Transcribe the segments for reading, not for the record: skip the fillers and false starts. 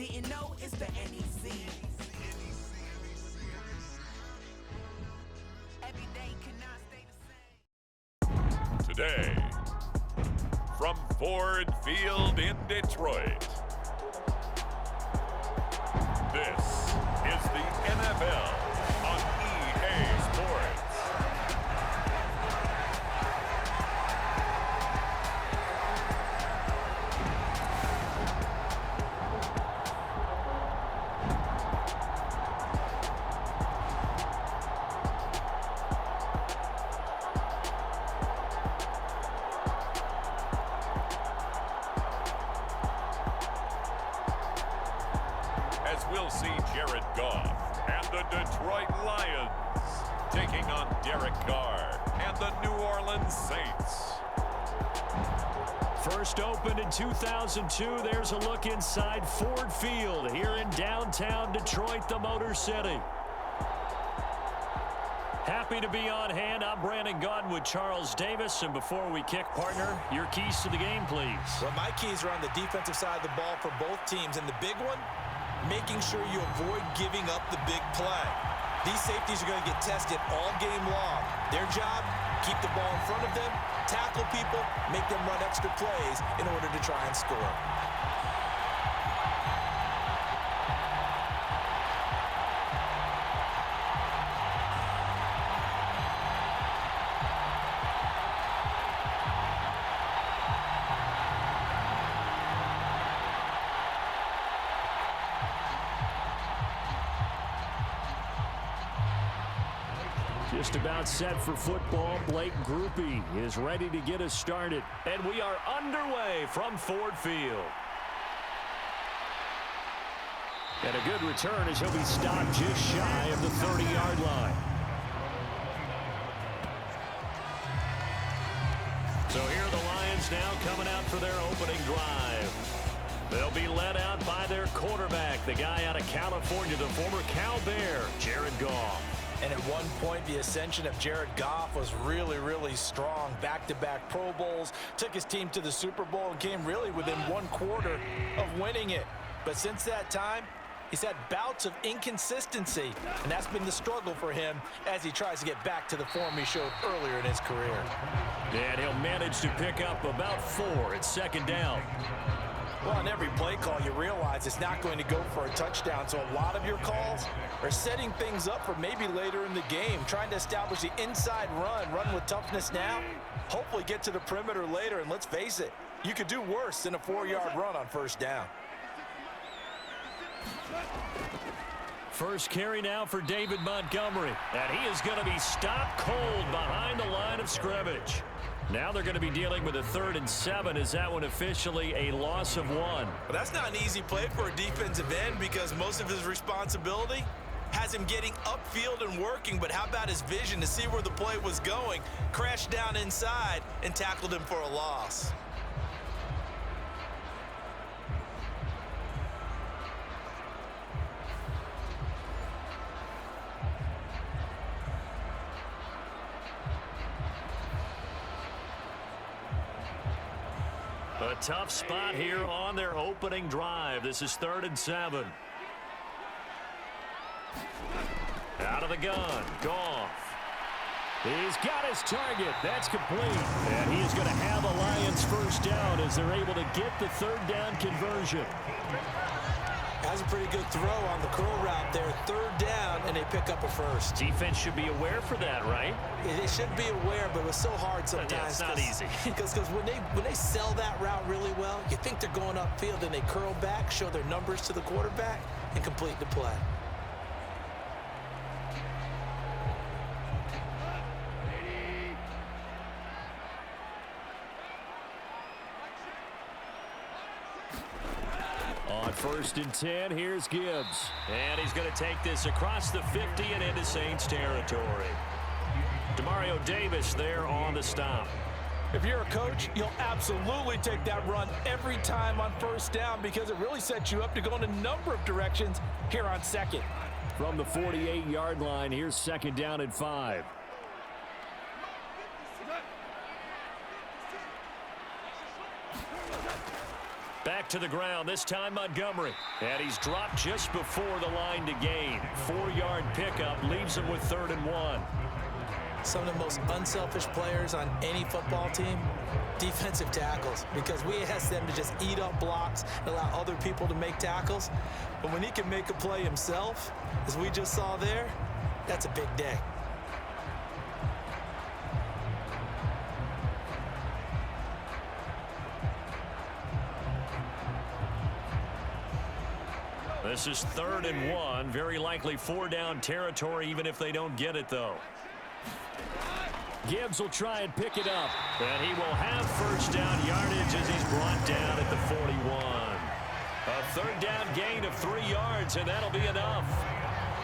didn't know it's the NEC. Every day cannot stay the same. Today, from Ford Field in Detroit, this is the NFL on EA Sports. As we'll see Jared Goff and the Detroit Lions taking on Derek Carr and the New Orleans Saints. First opened in 2002, there's a look inside Ford Field here in downtown Detroit, the Motor City. Happy to be on hand. I'm Brandon Gaudin with Charles Davis. And before we kick, partner, your keys to the game, please. Well, my keys are on the defensive side of the ball for both teams. And the big one, making sure you avoid giving up the big play. These safeties are going to get tested all game long. Their job, keep the ball in front of them, tackle people, make them run extra plays in order to try and score. Just about set for football. Blake Groupie is ready to get us started. And we are underway from Ford Field. And a good return as he'll be stopped just shy of the 30-yard line. So here are the Lions now coming out for their opening drive. They'll be led out by their quarterback, the guy out of California, the former Cal Bear, Jared Goff. And at one point, the ascension of Jared Goff was really, really strong. Back-to-back Pro Bowls, took his team to the Super Bowl and came really within one quarter of winning it. But since that time, he's had bouts of inconsistency, and that's been the struggle for him as he tries to get back to the form he showed earlier in his career. And he'll manage to pick up about 4 at second down. Well, on every play call, you realize it's not going to go for a touchdown, so a lot of your calls are setting things up for maybe later in the game, trying to establish the inside run with toughness now, hopefully get to the perimeter later, and let's face it, you could do worse than a 4-yard run on first down. First carry now for David Montgomery, and he is going to be stopped cold behind the line of scrimmage. Now they're going to be dealing with a 3rd and 7. Is that one officially a loss of 1? Well, that's not an easy play for a defensive end because most of his responsibility has him getting upfield and working, but how about his vision to see where the play was going, crashed down inside, and tackled him for a loss. A tough spot here on their opening drive. This is 3rd and 7. Out of the gun, Goff. He's got his target. That's complete. And he is going to have a Lions first down as they're able to get the 3rd down conversion. That's a pretty good throw on the curl route there. 3rd down, and they pick up a first. Defense should be aware for that, right? They should be aware, but it was so hard sometimes. Yeah, it's not easy. Because when they sell that route really well, you think they're going upfield, and they curl back, show their numbers to the quarterback, and complete the play. On 1st and 10, here's Gibbs. And he's going to take this across the 50 and into Saints territory. Demario Davis there on the stop. If you're a coach, you'll absolutely take that run every time on first down because it really sets you up to go in a number of directions here on 2nd. From the 48-yard line, here's 2nd down and 5. Back to the ground, this time Montgomery. And he's dropped just before the line to gain. 4-yard pickup leaves him with 3rd and 1. Some of the most unselfish players on any football team, defensive tackles, because we ask them to just eat up blocks and allow other people to make tackles. But when he can make a play himself, as we just saw there, that's a big day. This is 3rd and 1. Very likely 4-down territory, even if they don't get it, though. Gibbs will try and pick it up. And he will have 1st down yardage as he's brought down at the 41. A 3rd down gain of 3 yards, and that'll be enough.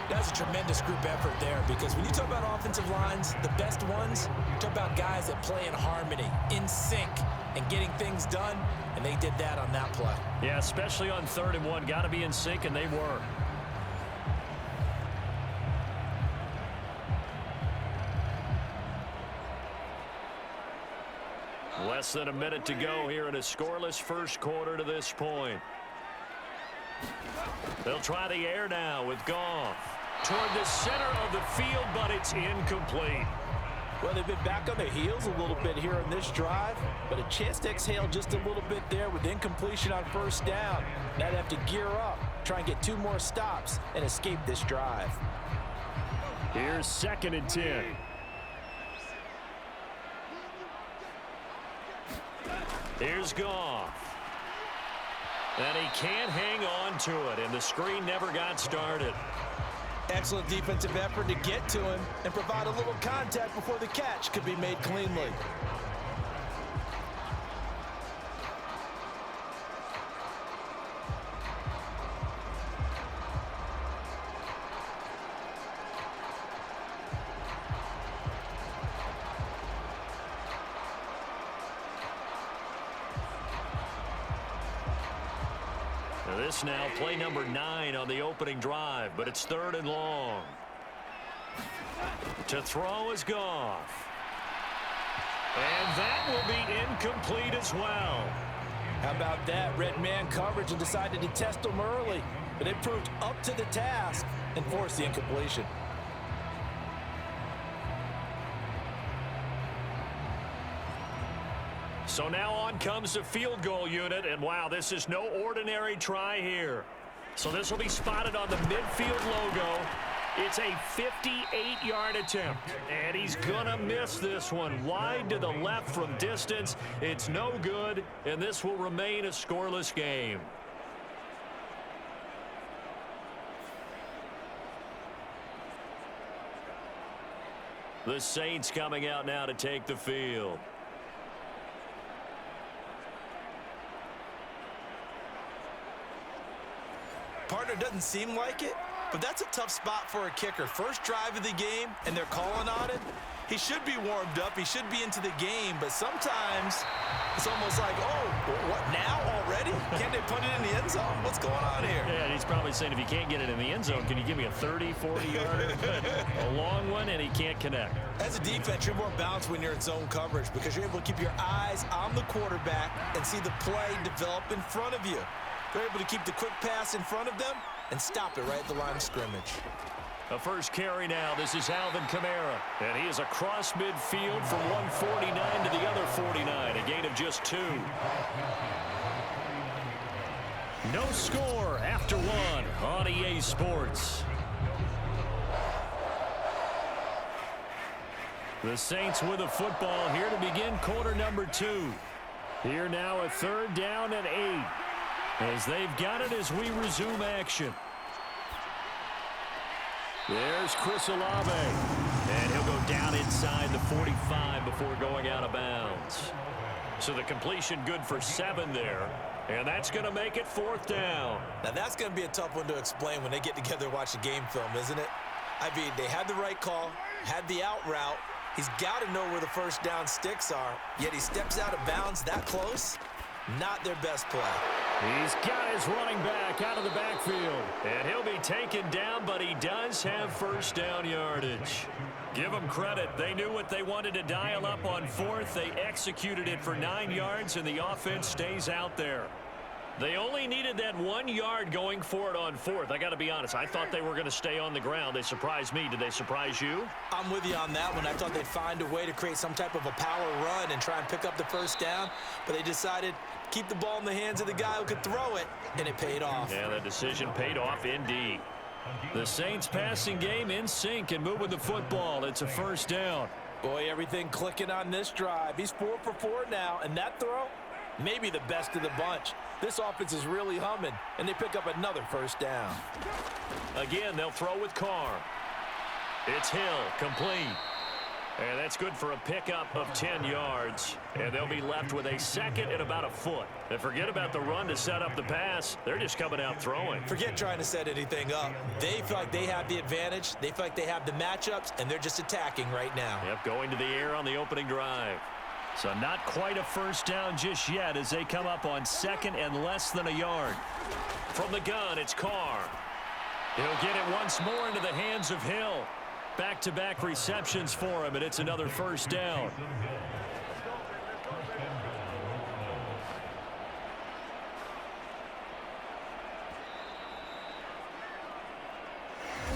That's a tremendous group effort there, because when you talk about offensive lines, the best ones, you talk about guys that play in harmony, in sync, and getting things done, and they did that on that play. Yeah, especially on 3rd and 1. Got to be in sync, and they were. Less than a minute to go here in a scoreless first quarter to this point. They'll try the air now with Goff. Toward the center of the field, but it's incomplete. Well, they've been back on their heels a little bit here on this drive, but a chance to exhale just a little bit there with incompletion on 1st down. Now they have to gear up, try and get 2 more stops, and escape this drive. Here's 2nd and 10. Here's Goff. And he can't hang on to it, and the screen never got started. Excellent defensive effort to get to him and provide a little contact before the catch could be made cleanly. This now play number 9 on the opening drive, but it's 3rd and long. To throw is Goff. And that will be incomplete as well. How about that? Red man coverage and decided to test him early, but it proved up to the task and forced the incompletion. So now on comes the field goal unit, and wow, this is no ordinary try here. So this will be spotted on the midfield logo. It's a 58-yard attempt, and he's gonna miss this one. Wide to the left from distance. It's no good, and this will remain a scoreless game. The Saints coming out now to take the field. Partner, doesn't seem like it, but that's a tough spot for a kicker. First drive of the game, and they're calling on it. He should be warmed up. He should be into the game, but sometimes it's almost like, oh, what, now already? Can't they put it in the end zone? What's going on here? Yeah, and he's probably saying, if you can't get it in the end zone, can you give me a 30, 40-yarder? A long one, and he can't connect. As a defense, you're more balanced when you're in zone coverage because you're able to keep your eyes on the quarterback and see the play develop in front of you. They're able to keep the quick pass in front of them and stop it right at the line of scrimmage. A first carry now. This is Alvin Kamara. And he is across midfield from 149 to the other 49. A gain of just 2. No score after 1 on EA Sports. The Saints with a football here to begin quarter number 2. Here now a 3rd down and 8. As they've got it as we resume action. There's Chris Olave. And he'll go down inside the 45 before going out of bounds. So the completion good for 7 there. And that's going to make it 4th down. Now that's going to be a tough one to explain when they get together and watch the game film, isn't it? I mean, they had the right call, had the out route. He's got to know where the first down sticks are. Yet he steps out of bounds that close. Not their best play. He's got his running back out of the backfield. And he'll be taken down, but he does have first down yardage. Give them credit. They knew what they wanted to dial up on 4th. They executed it for 9 yards, and the offense stays out there. They only needed that 1 yard going for it on fourth. I got to be honest. I thought they were going to stay on the ground. They surprised me. Did they surprise you? I'm with you on that one. I thought they'd find a way to create some type of a power run and try and pick up the first down, but they decided to keep the ball in the hands of the guy who could throw it, and it paid off. Yeah, that decision paid off indeed. The Saints passing game in sync and moving the football. It's a first down. Boy, everything clicking on this drive. He's 4 for 4 now, and that throw, maybe the best of the bunch. This offense is really humming, and they pick up another first down. Again, they'll throw with Carr. It's Hill, complete. And that's good for a pickup of 10 yards. And they'll be left with a second and about a foot. And forget about the run to set up the pass. They're just coming out throwing. Forget trying to set anything up. They feel like they have the advantage. They feel like they have the matchups, and they're just attacking right now. Yep, going to the air on the opening drive. So not quite a first down just yet as they come up on second and less than a yard. From the gun, it's Carr. He'll get it once more into the hands of Hill. Back-to-back receptions for him, and it's another first down.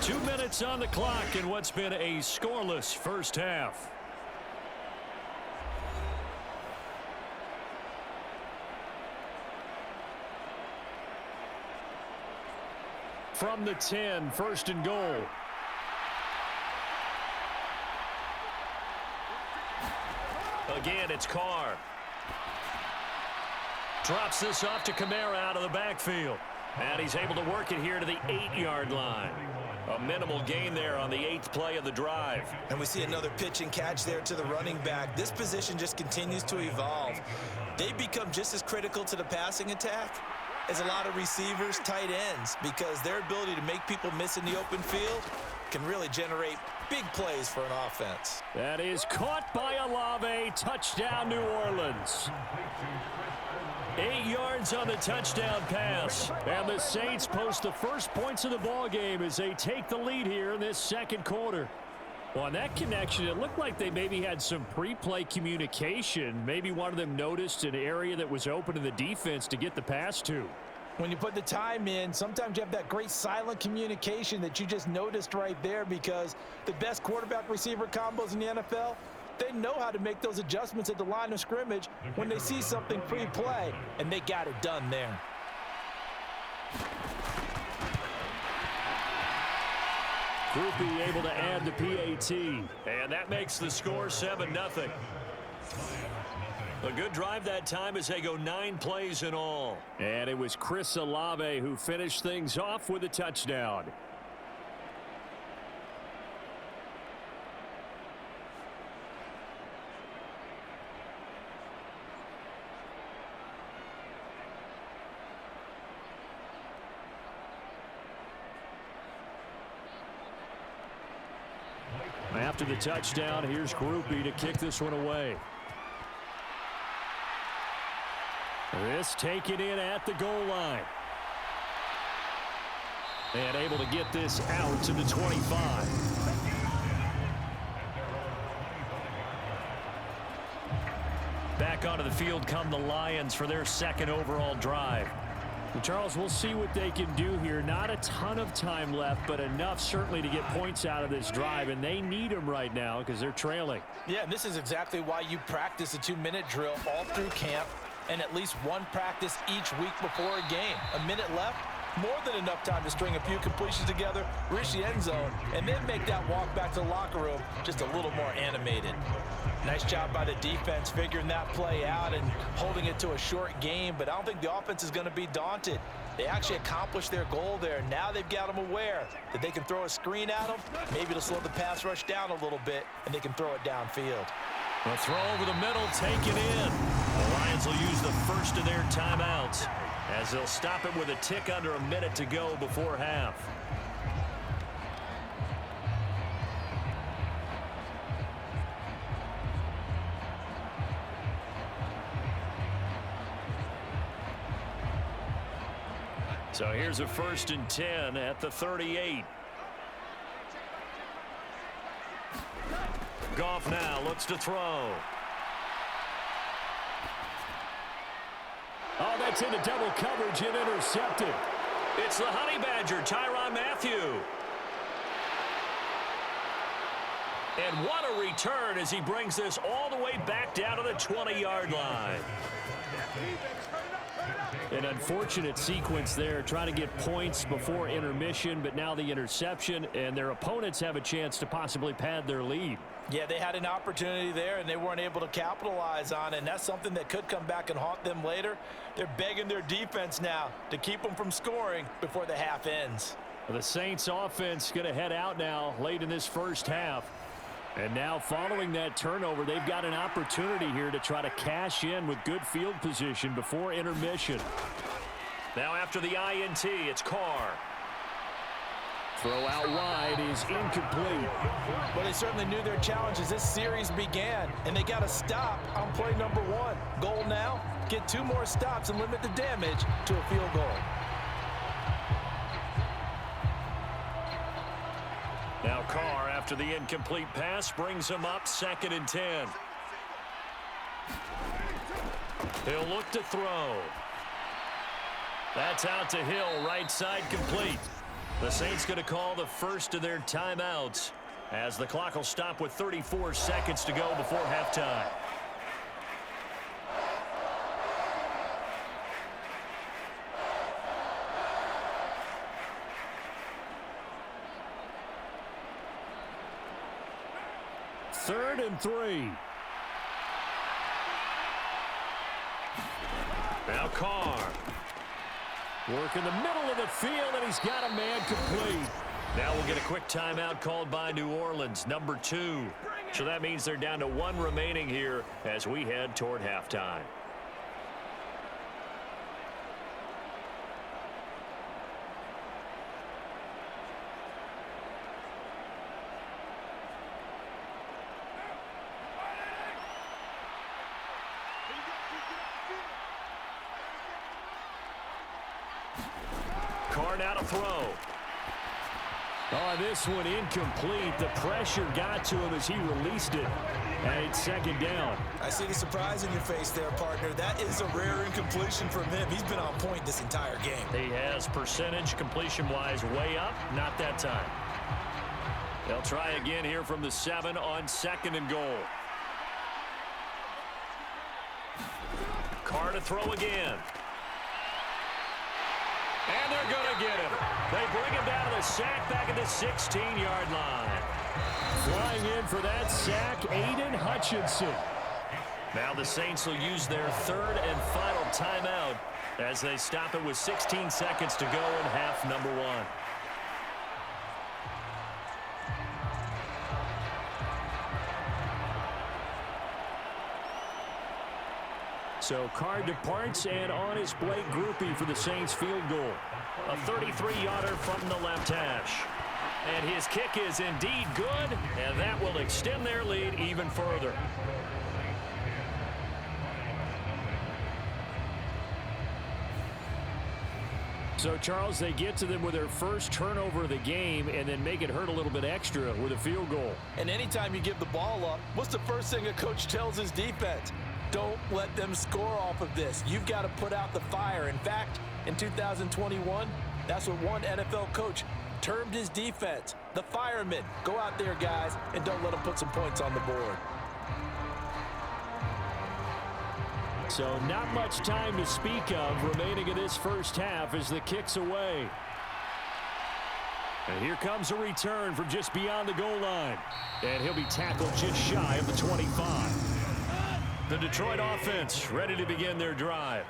Two minutes on the clock in what's been a scoreless first half. From the 10, first and goal. Again, it's Carr. Drops this off to Kamara out of the backfield. And he's able to work it here to the 8-yard line. A minimal gain there on the 8th play of the drive. And we see another pitch and catch there to the running back. This position just continues to evolve. They become just as critical to the passing attack as a lot of receivers, tight ends, because their ability to make people miss in the open field can really generate big plays for an offense. That is caught by Olave. Touchdown, New Orleans. 8 yards on the touchdown pass. And the Saints post the first points of the ball game as they take the lead here in this second quarter. Well, on that connection, it looked like they maybe had some pre-play communication. Maybe one of them noticed an area that was open in the defense to get the pass to. When you put the time in, sometimes you have that great silent communication that you just noticed right there, because the best quarterback-receiver combos in the NFL, they know how to make those adjustments at the line of scrimmage when they see something pre-play, and they got it done there. Groupie able to add the PAT, and that makes the score 7-0. A good drive that time as they go 9 plays in all. And it was Chris Olave who finished things off with a touchdown. After the touchdown, here's Groupie to kick this one away. This taken in at the goal line. And able to get this out to the 25. Back onto the field come the Lions for their second overall drive. Charles, we'll see what they can do here. Not a ton of time left, but enough certainly to get points out of this drive, and they need them right now because they're trailing. Yeah, and this is exactly why you practice a 2-minute drill all through camp and at least one practice each week before a game. A minute left, more than enough time to string a few completions together, reach the end zone, and then make that walk back to the locker room just a little more animated. Nice job by the defense figuring that play out and holding it to a short game, but I don't think the offense is going to be daunted. They actually accomplished their goal there. Now they've got them aware that they can throw a screen at them. Maybe it'll slow the pass rush down a little bit, and they can throw it downfield. A throw over the middle, taken in. The Lions will use the first of their timeouts as they'll stop it with a tick under a minute to go before half. So here's a 1st and 10 at the 38. Goff now looks to throw. Oh, they gets into double coverage and intercepted. It's the Honey Badger, Tyrann Mathieu. And what a return as he brings this all the way back down to the 20-yard line. An unfortunate sequence there, trying to get points before intermission, but now the interception, and their opponents have a chance to possibly pad their lead. Yeah, they had an opportunity there, and they weren't able to capitalize on it, and that's something that could come back and haunt them later. They're begging their defense now to keep them from scoring before the half ends. The Saints offense going to head out now late in this first half. And now following that turnover, they've got an opportunity here to try to cash in with good field position before intermission. Now after the INT, it's Carr. Throw out wide is incomplete. Well, they certainly knew their challenge as this series began, and they got to stop on play number 1. Goal now, get 2 more stops and limit the damage to a field goal. Now Carr, after the incomplete pass, brings him up 2nd and 10. He'll look to throw. That's out to Hill, right side complete. The Saints going to call the first of their timeouts as the clock will stop with 34 seconds to go before halftime. Third and 3. Now Carr. Work in the middle of the field, and he's got a man complete. Now we'll get a quick timeout called by New Orleans, number 2. So that means they're down to 1 remaining here as we head toward halftime. Carr now to throw. Oh, this one incomplete. The pressure got to him as he released it. And it's 2nd down. I see the surprise in your face there, partner. That is a rare incompletion from him. He's been on point this entire game. He has percentage completion-wise way up. Not that time. They'll try again here from the 7 on 2nd and goal. Carr to throw again. And they're going to get him. They bring him down to the sack back at the 16-yard line. Flying in for that sack, Aiden Hutchinson. Now the Saints will use their 3rd and final timeout as they stop it with 16 seconds to go in half number 1. So Carr departs, and on his Blake Groupie for the Saints field goal. A 33-yarder from the left hash. And his kick is indeed good, and that will extend their lead even further. So, Charles, they get to them with their first turnover of the game and then make it hurt a little bit extra with a field goal. And anytime you give the ball up, what's the first thing a coach tells his defense? Don't let them score off of this. You've got to put out the fire. In fact, in 2021, that's what one NFL coach termed his defense, the firemen. Go out there, guys, and don't let them put some points on the board. So not much time to speak of remaining in this first half as the kick's away. And here comes a return from just beyond the goal line. And he'll be tackled just shy of the 25. The Detroit offense ready to begin their drive.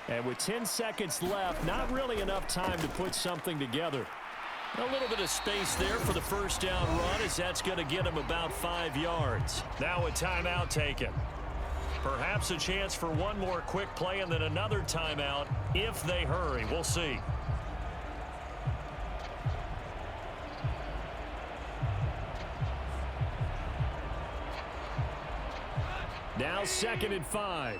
And with 10 seconds left, not really enough time to put something together. A little bit of space there for the first down run as that's going to get him about 5 yards. Now a timeout taken. Perhaps a chance for one more quick play and then another timeout if they hurry. We'll see. Now 2nd and 5.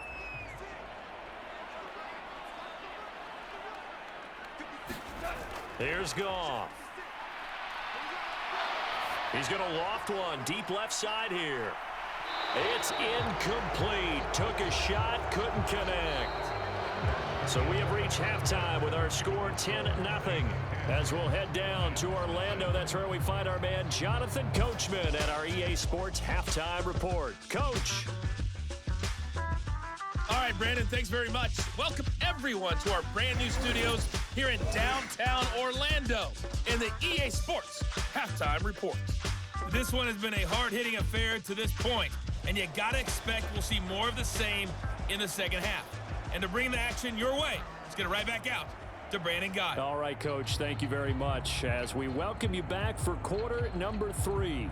Here's Goff. He's going to loft one deep left side here. It's incomplete. Took a shot, couldn't connect. So we have reached halftime with our score 10-0. As we'll head down to Orlando, that's where we find our man Jonathan Coachman at our EA Sports Halftime Report. Coach. All right, Brandon, thanks very much. Welcome, everyone, to our brand new studios here in downtown Orlando in the EA Sports Halftime Report. This one has been a hard-hitting affair to this point, and you got to expect we'll see more of the same in the second half. And to bring the action your way, let's get it right back out to Brandon Guy. All right, Coach, thank you very much as we welcome you back for quarter number 3.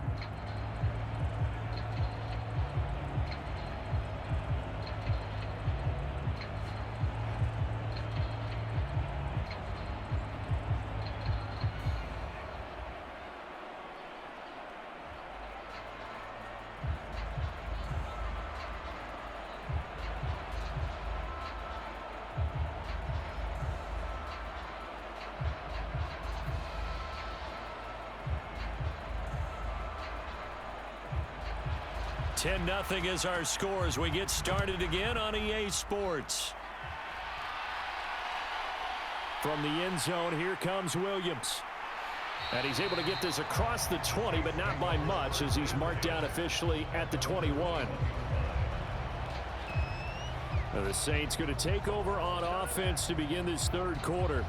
Nothing is our score as we get started again on EA Sports. From the end zone, here comes Williams. And he's able to get this across the 20, but not by much as he's marked down officially at the 21. Now the Saints going to take over on offense to begin this third quarter.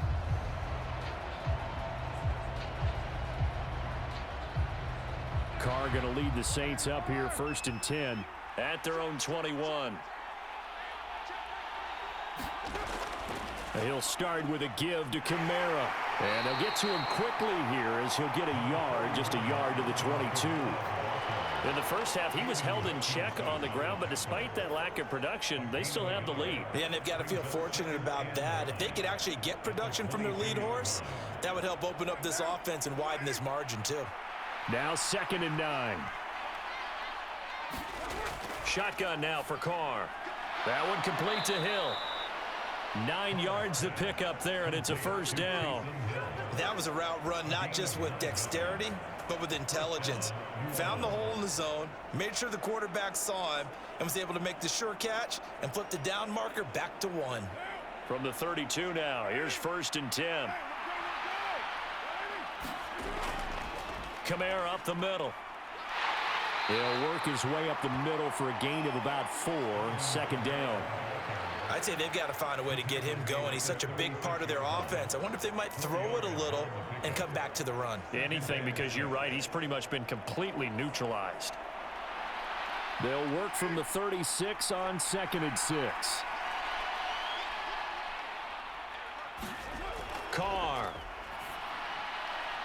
Carr going to lead the Saints up here 1st and 10 at their own 21. He'll start with a give to Kamara. And they'll get to him quickly here as he'll get a yard, just a yard to the 22. In the first half, he was held in check on the ground, but despite that lack of production, they still have the lead. Yeah, and they've got to feel fortunate about that. If they could actually get production from their lead horse, that would help open up this offense and widen this margin too. Now 2nd and 9. Shotgun now for Carr. That one complete to Hill. 9 yards to pick up there, and it's a first down. That was a route run not just with dexterity, but with intelligence. Found the hole in the zone, made sure the quarterback saw him, and was able to make the sure catch and flip the down marker back to 1. From the 32 now, here's 1st and 10. Kamara up the middle. He'll work his way up the middle for a gain of about 4. 2nd down. I'd say they've got to find a way to get him going. He's such a big part of their offense. I wonder if they might throw it a little and come back to the run. Anything, because you're right. He's pretty much been completely neutralized. They'll work from the 36 on 2nd and 6. Carr.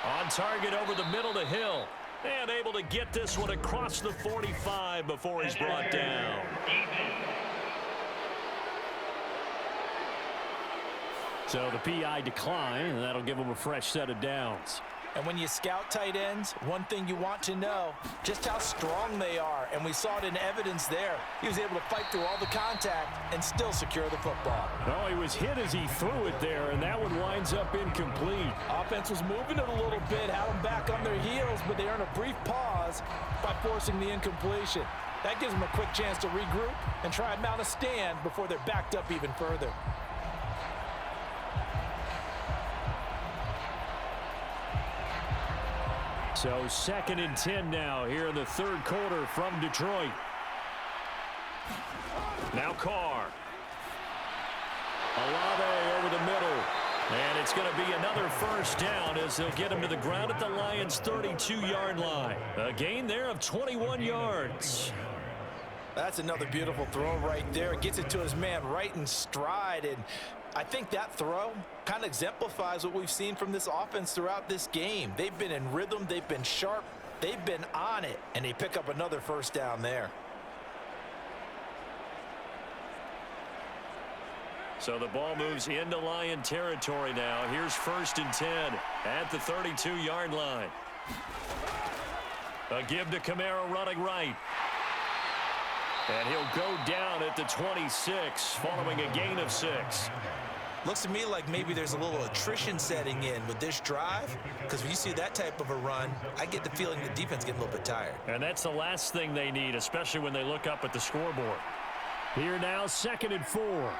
On target over the middle to Hill. And able to get this one across the 45 before he's brought down. So the PI decline, and that'll give him a fresh set of downs. And when you scout tight ends, one thing you want to know, just how strong they are. And we saw it in evidence there. He was able to fight through all the contact and still secure the football. Oh, he was hit as he threw it there, and that one winds up incomplete. Offense was moving it a little bit, had them back on their heels, but they earned a brief pause by forcing the incompletion. That gives them a quick chance to regroup and try and mount a stand before they're backed up even further. So 2nd and 10 now here in the third quarter from Detroit. Now Carr. Olave over the middle. And it's going to be another first down as they'll get him to the ground at the Lions' 32-yard line. A gain there of 21 yards. That's another beautiful throw right there. It gets it to his man right in stride. And I think that throw kind of exemplifies what we've seen from this offense throughout this game. They've been in rhythm. They've been sharp. They've been on it. And they pick up another first down there. So the ball moves into Lion territory now. Here's 1st and 10 at the 32-yard line. A give to Kamara running right. And he'll go down at the 26 following a gain of 6. Looks to me like maybe there's a little attrition setting in with this drive, because when you see that type of a run, I get the feeling the defense getting a little bit tired. And that's the last thing they need, especially when they look up at the scoreboard. Here now, 2nd and 4.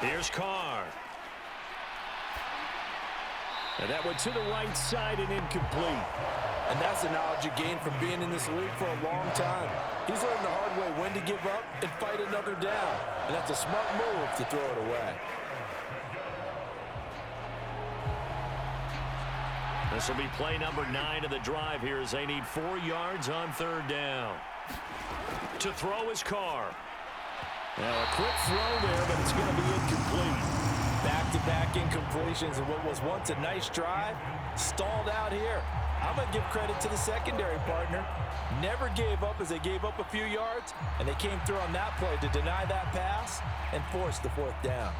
Here's Carr. And that went to the right side and incomplete. And that's the knowledge you gain from being in this league for a long time. He's learned the hard way when to give up and fight another down. And that's a smart move to throw it away. This will be play number 9 of the drive here as they need 4 yards on 3rd down. To throw his Carr. Now a quick throw there, but it's going to be incomplete. Back-to-back incompletions and what was once a nice drive stalled out here. I'm going to give credit to the secondary partner. Never gave up as they gave up a few yards, and they came through on that play to deny that pass and force the 4th down.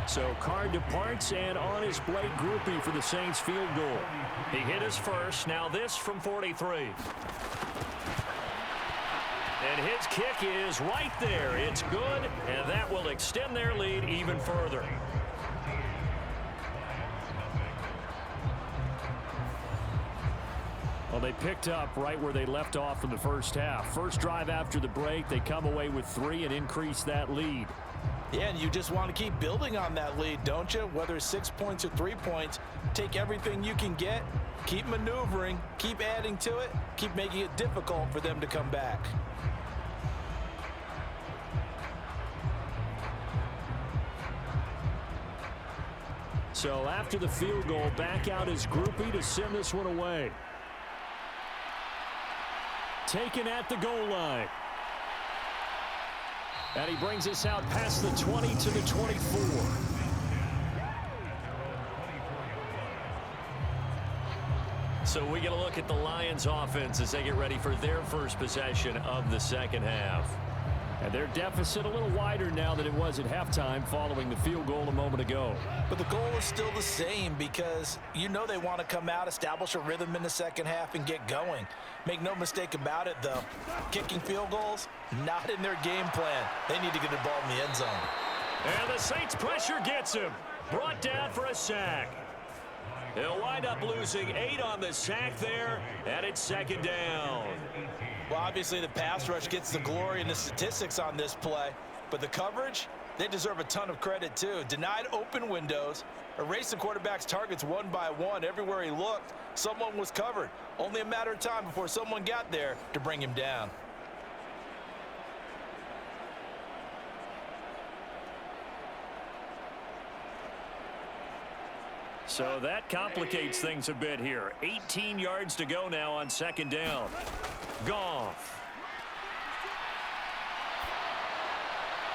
So Carr departs and on his Blake groupie for the Saints field goal. He hit his first. Now this from 43. And his kick is right there. It's good, and that will extend their lead even further. Well, they picked up right where they left off in the first half. First drive after the break, they come away with 3 and increase that lead. Yeah, and you just want to keep building on that lead, don't you? Whether it's 6 points or 3 points, take everything you can get, keep maneuvering, keep adding to it, keep making it difficult for them to come back. So after the field goal, back out his groupie to send this one away. Taken at the goal line. And he brings us out past the 20 to the 24. So we get a look at the Lions offense as they get ready for their first possession of the second half. And their deficit a little wider now than it was at halftime following the field goal a moment ago. But the goal is still the same because you know they want to come out, establish a rhythm in the second half, and get going. Make no mistake about it, though. Kicking field goals, not in their game plan. They need to get the ball in the end zone. And the Saints pressure gets him. Brought down for a sack. He'll wind up losing 8 on the sack there, and it's 2nd down. Well, obviously the pass rush gets the glory and the statistics on this play, but the coverage, they deserve a ton of credit too. Denied open windows, erased the quarterback's targets one by one. Everywhere he looked, someone was covered. Only a matter of time before someone got there to bring him down. So that complicates things a bit here. 18 yards to go now on 2nd down. Goff.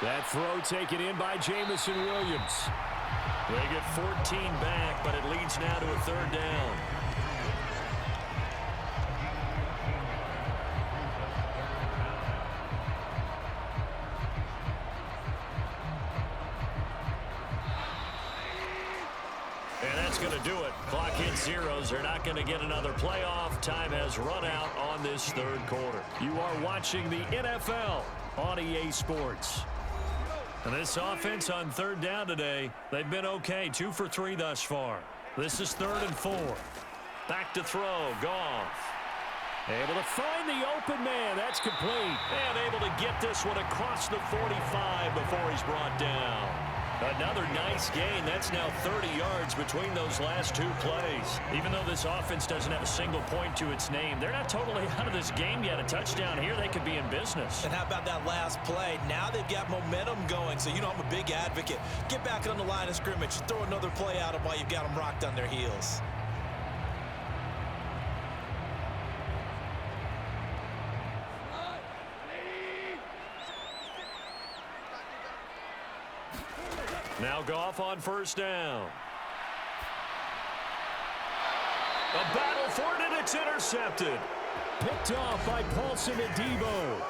That throw taken in by Jamison Williams. They get 14 back, but it leads now to a 3rd down. And that's going to do it. Clock hits zeros. They're not going to get another playoff. Time has run out on this 3rd quarter. You are watching the NFL on EA Sports. And this offense on 3rd down today, they've been okay. 2 for 3 thus far. This is 3rd and 4. Back to throw. Goff. Able to find the open man. That's complete. And able to get this one across the 45 before he's brought down. Another nice gain. That's now 30 yards between those last 2 plays. Even though this offense doesn't have a single point to its name, they're not totally out of this game yet. A touchdown here, they could be in business. And how about that last play? Now they've got momentum going, so you know I'm a big advocate. Get back on the line of scrimmage. Throw another play out of while you've got them rocked on their heels. Now Goff on 1st down. A battle for it, and it's intercepted. Picked off by Paulson Adebo.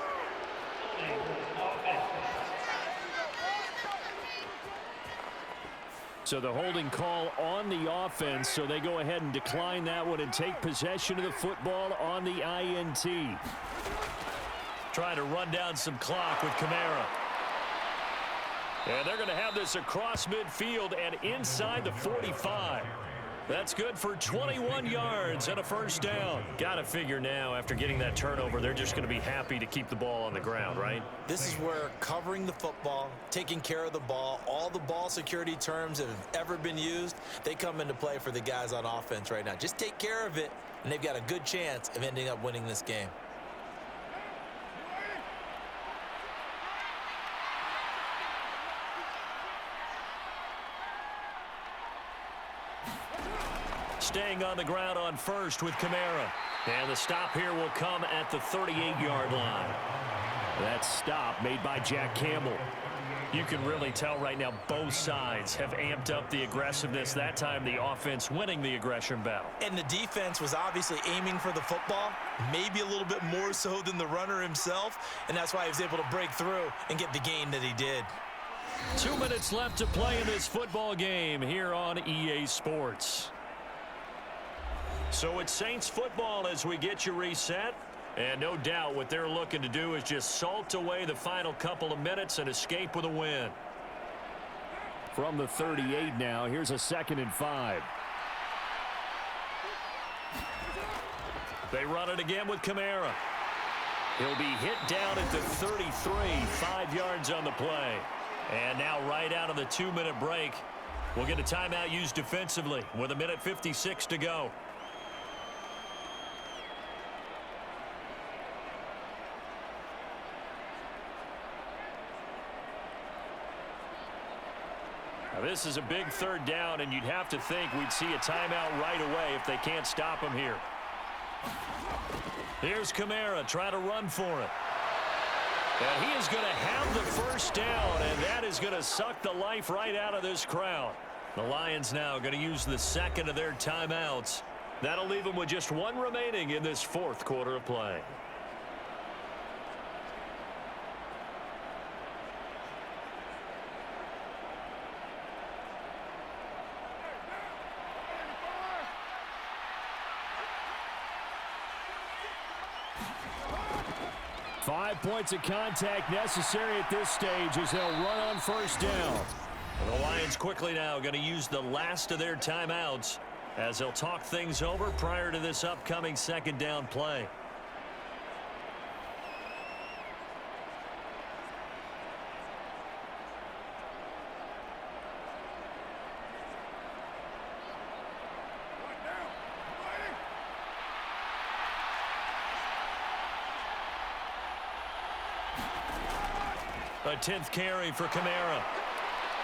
So the holding call on the offense, so they go ahead and decline that one and take possession of the football on the INT. Trying to run down some clock with Kamara. And they're going to have this across midfield and inside the 45. That's good for 21 yards and a first down. Got to figure now, after getting that turnover, they're just going to be happy to keep the ball on the ground, right? This is where covering the football, taking care of the ball, all the ball security terms that have ever been used, they come into play for the guys on offense right now. Just take care of it, and they've got a good chance of ending up winning this game. Staying on the ground on first with Kamara. And the stop here will come at the 38-yard line. That stop made by Jack Campbell. You can really tell right now both sides have amped up the aggressiveness. That time the offense winning the aggression battle. And the defense was obviously aiming for the football, maybe a little bit more so than the runner himself, and that's why he was able to break through and get the gain that he did. 2 minutes left to play in this football game here on EA Sports. So it's Saints football as we get you reset. And no doubt what they're looking to do is just salt away the final couple of minutes and escape with a win. From the 38 now, here's a 2nd and 5. They run it again with Kamara. He'll be hit down at the 33, 5 yards on the play. And now right out of the 2-minute break, we'll get a timeout used defensively with 1:56 to go. Now this is a big 3rd down, and you'd have to think we'd see a timeout right away if they can't stop him here. Here's Kamara, try to run for it. And he is going to have the first down, and that is going to suck the life right out of this crowd. The Lions now going to use the 2nd of their timeouts. That'll leave them with just 1 remaining in this 4th quarter of play. Five points of contact necessary at this stage as they'll run on first down. And the Lions quickly now going to use the last of their timeouts as they'll talk things over prior to this upcoming 2nd down play. A 10th carry for Kamara.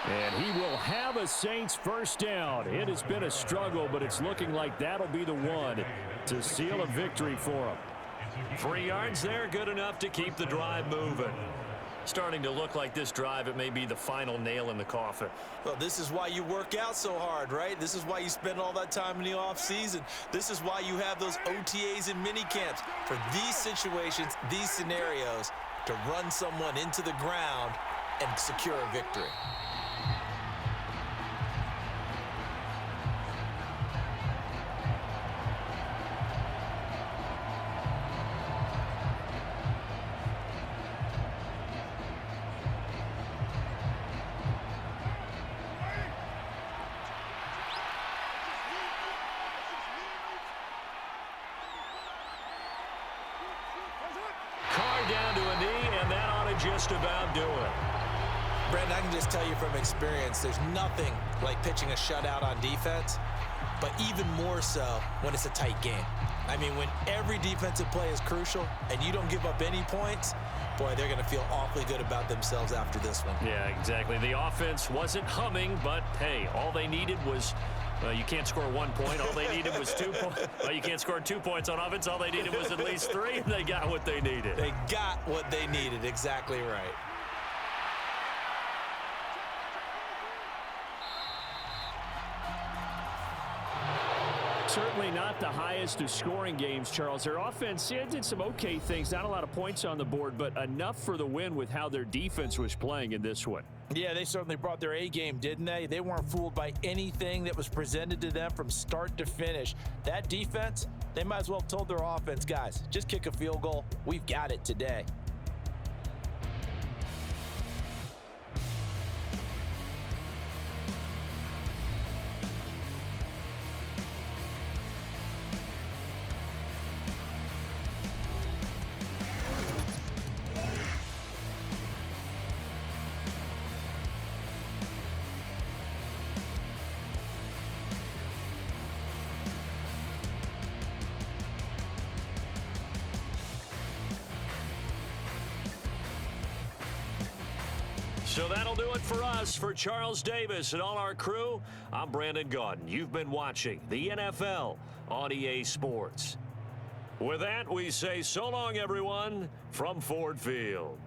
And he will have a Saints first down. It has been a struggle, but it's looking like that'll be the one to seal a victory for him. 3 yards there, good enough to keep the drive moving. Starting to look like this drive, it may be the final nail in the coffin. Well, this is why you work out so hard, right? This is why you spend all that time in the offseason. This is why you have those OTAs and mini camps. For these situations, these scenarios, to run someone into the ground and secure a victory. Down to a knee, and that ought to just about do it. Brandon, I can just tell you from experience, there's nothing like pitching a shutout on defense, but even more so when it's a tight game. I mean, when every defensive play is crucial and you don't give up any points, boy, they're going to feel awfully good about themselves after this one. Yeah, exactly. The offense wasn't humming, but, hey, all they needed was you can't score 1 point. All they needed was 2 points. You can't score 2 points on offense. All they needed was at least 3, and they got what they needed. They got what they needed. Exactly right. Certainly not the highest of scoring games, Charles. Their offense did some okay things. Not a lot of points on the board, but enough for the win with how their defense was playing in this one. Yeah, they certainly brought their A game, didn't they? They weren't fooled by anything that was presented to them from start to finish. That defense, they might as well have told their offense, guys, just kick a field goal. We've got it today. So that'll do it for us. For Charles Davis and all our crew, I'm Brandon Gaudin. You've been watching the NFL on EA Sports. With that, we say so long, everyone, from Ford Field.